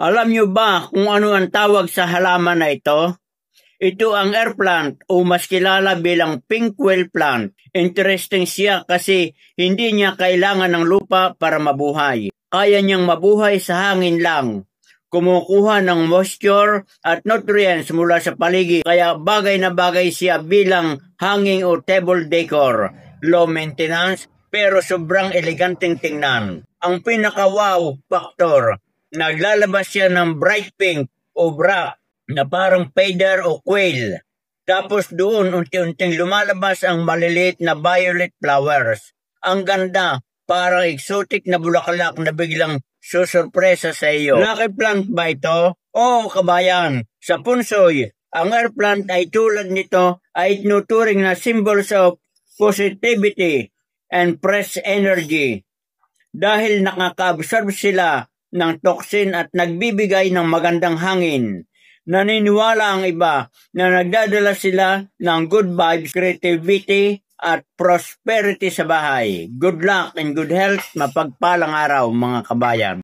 Alam niyo ba kung ano ang tawag sa halaman na ito? Ito ang air plant o mas kilala bilang pink whale plant. Interesting siya kasi hindi niya kailangan ng lupa para mabuhay. Kaya niyang mabuhay sa hangin lang. Kumukuha ng moisture at nutrients mula sa paligid kaya bagay na bagay siya bilang hanging o table decor. Low maintenance pero sobrang eleganteng tingnan. Ang pinaka-wow factor, naglalabas siya ng bright pink o black na parang feather o quail. Tapos doon unti-unting lumalabas ang maliliit na violet flowers. Ang ganda, parang exotic na bulaklak na biglang susurpresa sa iyo. Lucky plant ba ito? Oo, kabayan. Sa Punsoy, ang air plant ay tulad nito ay tinuturing na symbols of positivity and fresh energy. Dahil nakaka-absorb sila ng toxin at nagbibigay ng magandang hangin. Naniniwala ang iba na nagdadala sila ng good vibes, creativity, at prosperity sa bahay. Good luck and good health, mapagpalang araw mga kabayan.